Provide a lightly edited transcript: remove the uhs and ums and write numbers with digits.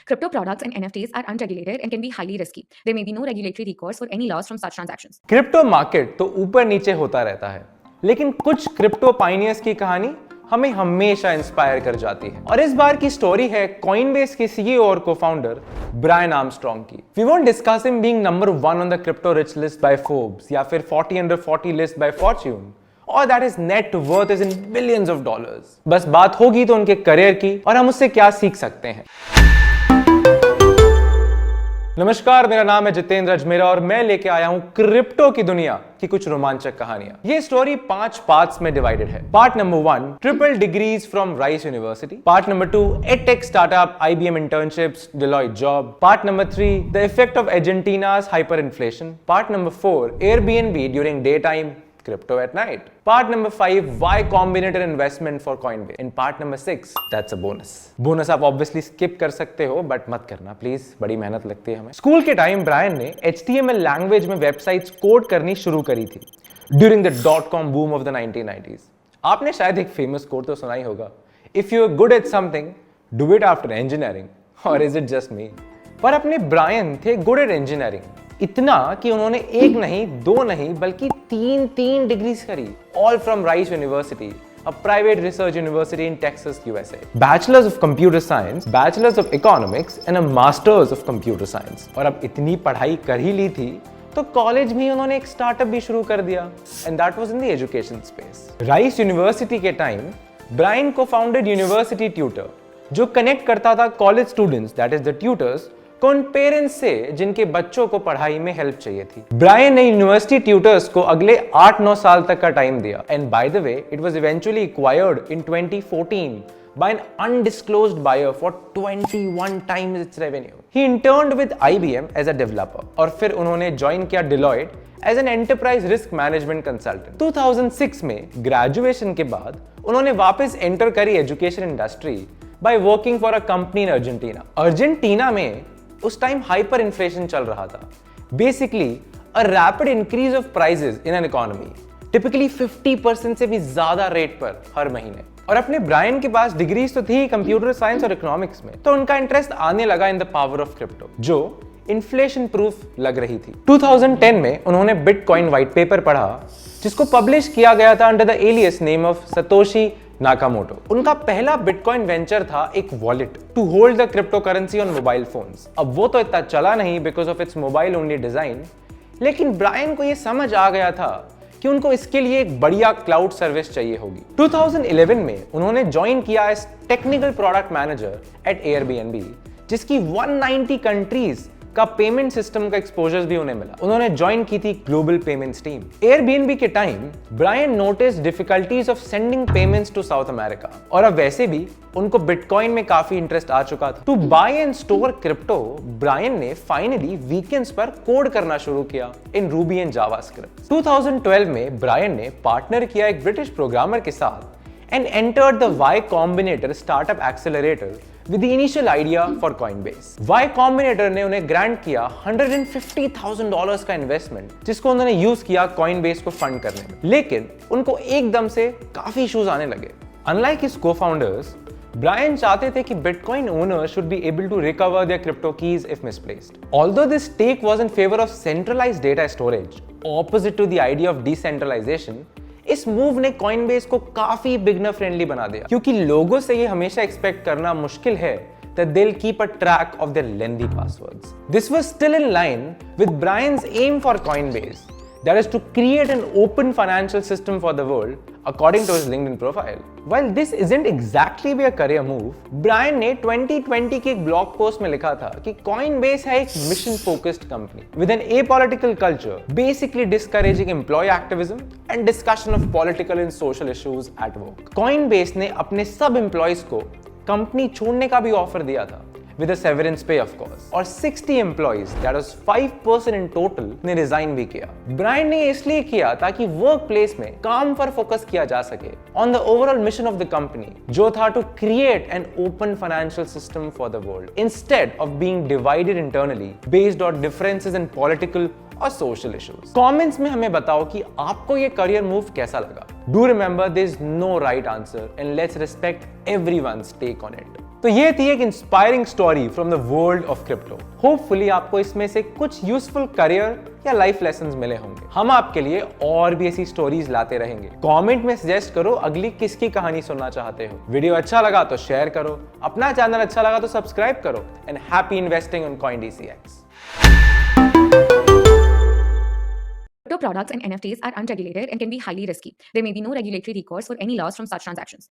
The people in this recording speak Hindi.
Crypto products and NFTs are unregulated and can be highly risky. There may be no regulatory recourse for any loss from such transactions. Crypto market तो ऊपर नीचे होता रहता है, लेकिन कुछ क्रिप्टो पायनियर्स की कहानी हमें हमेशा इंस्पायर कर जाती है। और इस बार की स्टोरी है कॉइनबेस के सीईओ और को-फाउंडर ब्रायन आर्मस्ट्रॉन्ग की। We won't discuss him being number 1 on the crypto rich list by Forbes या फिर 40 अंडर 40 लिस्ट बाय फॉर्च्यून और that is net worth is in billions of dollars. बस बात होगी तो उनके करियर की और हम उससे क्या सीख सकते हैं। नमस्कार, मेरा नाम है जितेंद्र अजमेरा और मैं लेके आया हूं क्रिप्टो की दुनिया की कुछ रोमांचक कहानियां। ये स्टोरी 5 पार्ट्स में डिवाइडेड है। Part number 1, triple degrees from Rice University. Part number 2, edtech startup, IBM internships, Deloitte job. Part number 3, the effect of Argentina's hyperinflation. Part number 4, Airbnb during daytime, crypto at night. Part number 5, Y Combinator investment for Coinbase. In part number 6, that's a bonus. Bonus आप obviously skip कर सकते हो, but मत करना प्लीज, बड़ी मेहनत लगती है हमें। स्कूल के टाइम ब्रायन ने HTML लैंग्वेज में वेबसाइट्स कोड करनी शुरू करी थी during the .com boom of the 1990s. आपने शायद एक फेमस कोड तो सुना ही होगा, If you're good at something, do it after engineering. Or is it just me? पर अपने ब्रायन थे गुड एट इंजीनियरिंग, इतना कि उन्होंने एक नहीं, दो नहीं, बल्कि तीन डिग्रीज करी, all from Rice university, a private research university in Texas, USA. Bachelors of Computer Science, Bachelors of Economics and a Masters of Computer Science. और अब इतनी पढ़ाई कर ही ली थी तो कॉलेज में उन्होंने एक स्टार्टअप भी शुरू कर दिया and that was in the education space. Rice university के टाइम ब्रायन को फाउंडेड यूनिवर्सिटी ट्यूटर, जो कनेक्ट करता था college students, that is the tutors, कौन पेरेंट्स से जिनके बच्चों को पढ़ाई में हेल्प चाहिए थी। ब्रायन ने यूनिवर्सिटी ट्यूटर्स को अगले 8-9 साल तक का टाइम दिया and by the way it was eventually acquired in 2014 by an undisclosed buyer for 21 times its revenue. He interned with IBM as a developer और फिर उन्होंने ज्वाइन किया Deloitte as an enterprise risk management consultant. 2006 में ग्रेजुएशन के बाद उन्होंने वापस एंटर करी education industry by working for a company in Argentina. Argentina में उस टाइम हाइपर इन्फ्लेशन चल रहा था, basically a rapid increase of prices in an economy, typically 50% से भी ज्यादा रेट पर हर महीने। और अपने ब्रायन के पास डिग्रीज तो थी कंप्यूटर साइंस और इकोनॉमिक्स में, तो उनका इंटरेस्ट आने लगा in the power of crypto, जो इन्फ्लेशन प्रूफ लग रही थी। 2010 में उन्होंने बिटकॉइन व्हाइट पेपर पढ़ा, जिसको पब्लिश किया गया था under the alias name of Satoshi Nakamoto. उनका पहला बिटकॉइन वेंचर था एक wallet to hold the crypto currency on mobile phones. अब वो तो इतना चला नहीं because of its mobile only design, लेकिन ब्रायन को ये समझ आ गया था कि उनको इसके लिए एक बढ़िया क्लाउड सर्विस चाहिए होगी। 2011 में उन्होंने ज्वाइन किया as technical product manager at Airbnb, जिसकी 190 कंट्रीज का पेमेंट सिस्टम का एक्सपोजर भी उन्हें मिला। उन्होंने ज्वाइन की थी ग्लोबल पेमेंट्स टीम। Airbnb के time Brian notice difficulties of sending payments to South America, और अब वैसे भी उनको बिटकॉइन में काफी इंटरेस्ट आ चुका था। To buy and store crypto, Brian ने फाइनली वीकेंड्स पर कोड करना शुरू किया इन रूबी एंड जावास्क्रिप्ट। 2012 में ब्रायन ने पार्टनर किया एक ब्रिटिश प्रोग्रामर के साथ and entered the Y Combinator startup accelerator with the initial idea for Coinbase. Y Combinator ने उन्हें ग्रांट किया $150,000 का इन्वेस्टमेंट, जिसको उन्होंने यूज किया Coinbase को फंड करने में। लेकिन उनको एकदम से काफी इश्यूज आने लगे। Unlike his co-founders, ब्रायन चाहते थे कि Bitcoin owners should be able to recover their crypto keys if misplaced. Although this take was in favor of centralized data storage, opposite to the idea of decentralization, इस मूव ने Coinbase को काफी बिगनर फ्रेंडली बना दिया, क्योंकि लोगों से ये हमेशा एक्सपेक्ट करना मुश्किल है that they'll keep a track of their lengthy passwords. This was still in line with Brian's aim for Coinbase, that is to create an open financial system for the world, according to his LinkedIn profile. While this isn't exactly a career move, Brian ने 2020 के एक ब्लॉग पोस्ट में लिखा था कि Coinbase है एक mission focused company with an apolitical culture, basically discouraging employee activism and discussion of political and social issues at work. Coinbase ने अपने सब एम्प्लॉइज को कंपनी छोड़ने का भी ऑफर दिया था, with a severance pay of course, और 60 employees, that was 5% in total, ने रिजाइन भी किया। ब्रायन ने इसलिए किया ताकि वर्क प्लेस में काम पर फोकस किया जा सके on the overall mission of the company, जो था to create an open financial system for the world instead of being divided internally based on differences in political और सोशल इश्यूज। कमेंट्स में हमें बताओ कि आपको ये करियर मूव कैसा लगा। Do remember there is no right answer and let's respect everyone's take on it. तो ये थी एक inspiring story from the world of crypto. Hopefully आपको इसमें से कुछ यूजफुल करियर या लाइफ लेसन्स मिले होंगे। हम आपके लिए और भी ऐसी स्टोरीज लाते रहेंगे। कमेंट में सजेस्ट करो अगली किसकी कहानी सुनना चाहते हो। वीडियो अच्छा लगा तो शेयर करो, अपना चैनल अच्छा लगा तो सब्सक्राइब करो। And happy investing on CoinDCX। Crypto products and NFTs are unregulated and can be highly risky. There may be no regulatory recourse for any loss from such transactions.